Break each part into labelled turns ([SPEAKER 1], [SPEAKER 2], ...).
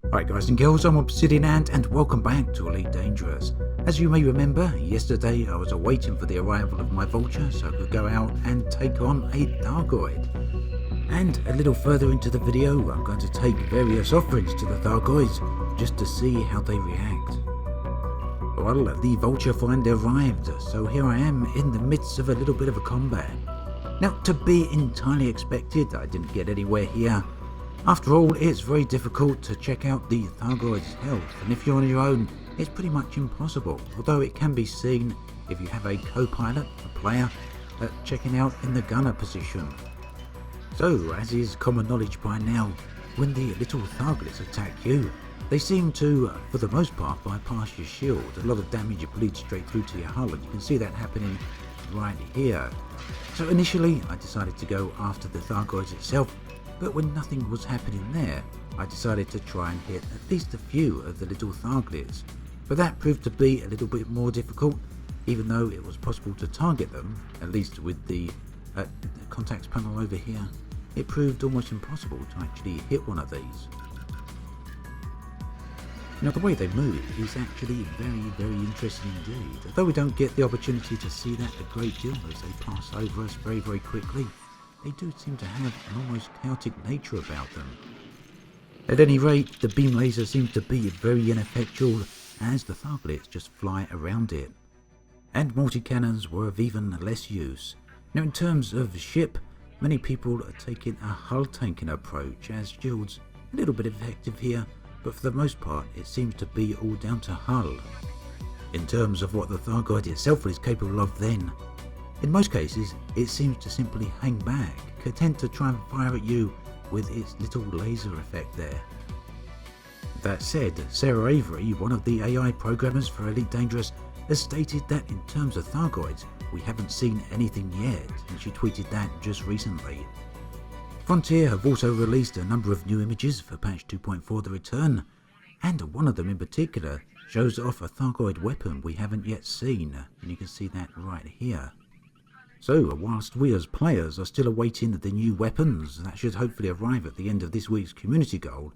[SPEAKER 1] Alright guys and girls, I'm Obsidian Ant and welcome back to Elite Dangerous. As you may remember, yesterday I was awaiting for the arrival of my vulture so I could go out and take on a Thargoid. And a little further into the video, I'm going to take various offerings to the Thargoids just to see how they react. Well, the vulture finally arrived, so here I am in the midst of a little bit of a combat. Now, to be entirely expected, I didn't get anywhere here. After all, it's very difficult to check out the Thargoid's health, and if you're on your own, it's pretty much impossible, although it can be seen if you have a co-pilot, a player, checking out in the gunner position. So, as is common knowledge by now, when the little Thargoids attack you, they seem to, for the most part, bypass your shield. A lot of damage bleeds straight through to your hull, and you can see that happening right here. So initially, I decided to go after the Thargoids itself, but when nothing was happening there, I decided to try and hit at least a few of the little Thargoids. But that proved to be a little bit more difficult, even though it was possible to target them, at least with the contacts panel over here. It proved almost impossible to actually hit one of these. Now the way they move is actually very interesting indeed. Although we don't get the opportunity to see that a great deal as they pass over us very quickly, they do seem to have an almost chaotic nature about them. At any rate, the beam laser seems to be very ineffectual as the Thargoids just fly around it. And multi-cannons were of even less use. Now in terms of ship, many people are taking a hull tanking approach as shields a little bit effective here, but for the most part it seems to be all down to hull. In terms of what the Thargoid itself is capable of then, in most cases it seems to simply hang back, content to try and fire at you with its little laser effect there. That said, Sarah Avery, one of the AI programmers for Elite Dangerous, has stated that in terms of Thargoids, we haven't seen anything yet, and she tweeted that just recently. Frontier have also released a number of new images for patch 2.4 The Return, and one of them in particular shows off a Thargoid weapon we haven't yet seen, and you can see that right here. So, whilst we as players are still awaiting the new weapons that should hopefully arrive at the end of this week's community goal,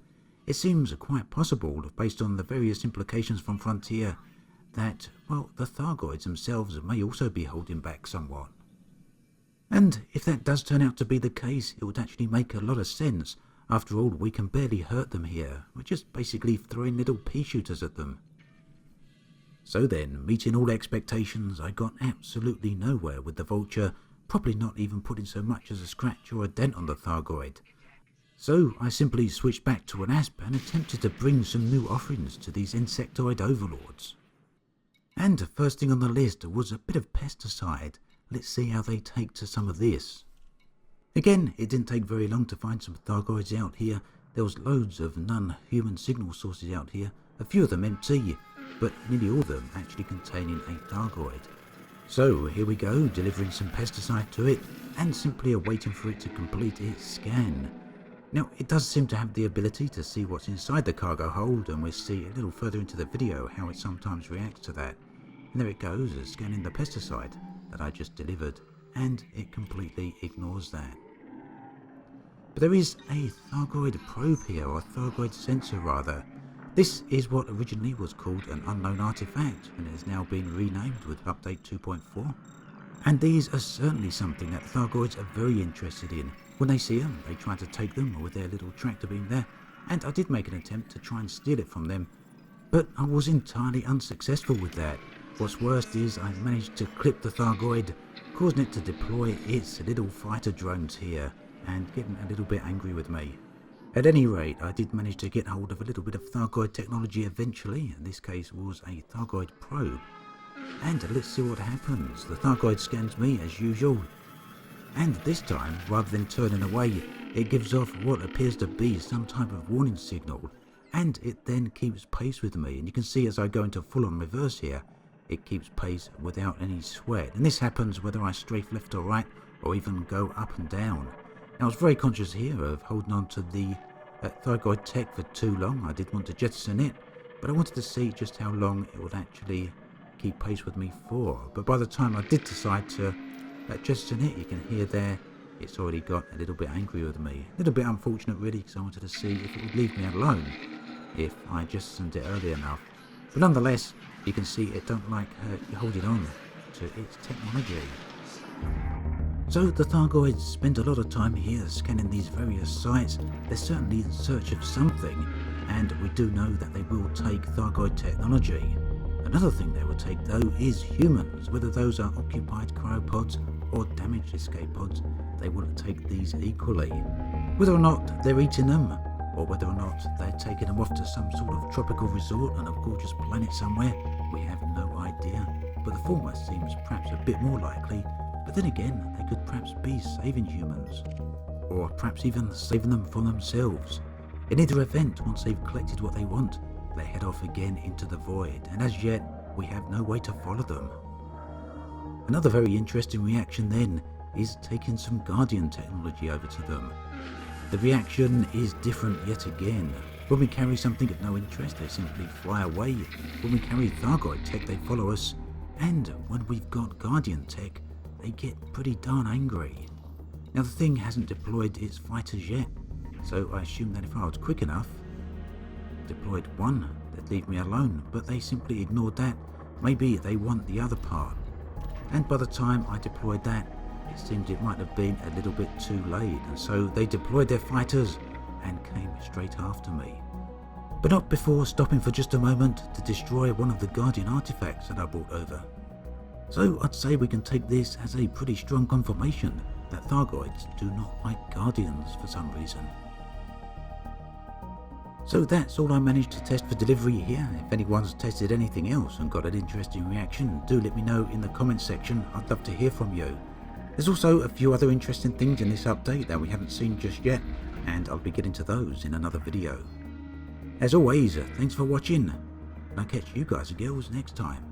[SPEAKER 1] it seems quite possible, based on the various implications from Frontier, that, well, the Thargoids themselves may also be holding back somewhat. And if that does turn out to be the case, it would actually make a lot of sense. After all, we can barely hurt them here. We're just basically throwing little pea shooters at them. So then, meeting all expectations, I got absolutely nowhere with the vulture, probably not even putting so much as a scratch or a dent on the Thargoid. So I simply switched back to an asp and attempted to bring some new offerings to these insectoid overlords. And first thing on the list was a bit of pesticide. Let's see how they take to some of this. Again, it didn't take very long to find some Thargoids out here. There was loads of non-human signal sources out here, a few of them empty, but nearly all of them actually containing a Thargoid. So here we go, delivering some pesticide to it and simply awaiting for it to complete its scan. Now it does seem to have the ability to see what's inside the cargo hold, and we'll see a little further into the video how it sometimes reacts to that. And there it goes, scanning the pesticide that I just delivered, and it completely ignores that. But there is a Thargoid probe here, or a Thargoid sensor rather. This is what originally was called an unknown artifact, and it has now been renamed with update 2.4. And these are certainly something that Thargoids are very interested in. When they see them, they try to take them with their little tractor beam there, and I did make an attempt to try and steal it from them, but I was entirely unsuccessful with that. What's worst is I managed to clip the Thargoid, causing it to deploy its little fighter drones here, and getting a little bit angry with me. At any rate, I did manage to get hold of a little bit of Thargoid technology eventually. In this case was a Thargoid probe. And let's see what happens. The Thargoid scans me as usual. And this time, rather than turning away, it gives off what appears to be some type of warning signal. And it then keeps pace with me. And you can see as I go into full-on reverse here, it keeps pace without any sweat. And this happens whether I strafe left or right, or even go up and down. Now, I was very conscious here of holding on to the Thargoid tech for too long. I did want to jettison it, but I wanted to see just how long it would actually keep pace with me for. But by the time I did decide to jettison it, you can hear there, it's already got a little bit angry with me. A little bit unfortunate really, because I wanted to see if it would leave me alone. if I just sent it early enough. But nonetheless, you can see it don't like holding on to its technology. So the Thargoids spend a lot of time here scanning these various sites. They're certainly in search of something, and we do know that they will take Thargoid technology. Another thing they will take though is humans, whether those are occupied cryopods or damaged escape pods, they will take these equally. Whether or not they're eating them, or whether or not they're taking them off to some sort of tropical resort on a gorgeous planet somewhere, we have no idea. But the former seems perhaps a bit more likely. But then again, they could perhaps be saving humans, or perhaps even saving them from themselves. In either event, once they've collected what they want, they head off again into the void, and as yet, we have no way to follow them. Another very interesting reaction then is taking some Guardian technology over to them. The reaction is different yet again. When we carry something of no interest, they simply fly away. When we carry Thargoid tech, they follow us, and when we've got Guardian tech, they get pretty darn angry. Now the thing hasn't deployed its fighters yet, so I assume that if I was quick enough, deployed one, they'd leave me alone, but they simply ignored that. Maybe they want the other part. And by the time I deployed that, it seemed it might have been a little bit too late, and so they deployed their fighters and came straight after me. But not before stopping for just a moment to destroy one of the Guardian artifacts that I brought over. So I'd say we can take this as a pretty strong confirmation that Thargoids do not like Guardians for some reason. So that's all I managed to test for delivery here. If anyone's tested anything else and got an interesting reaction, do let me know in the comments section. I'd love to hear from you. There's also a few other interesting things in this update that we haven't seen just yet, and I'll be getting to those in another video. As always, thanks for watching, and I'll catch you guys and girls next time.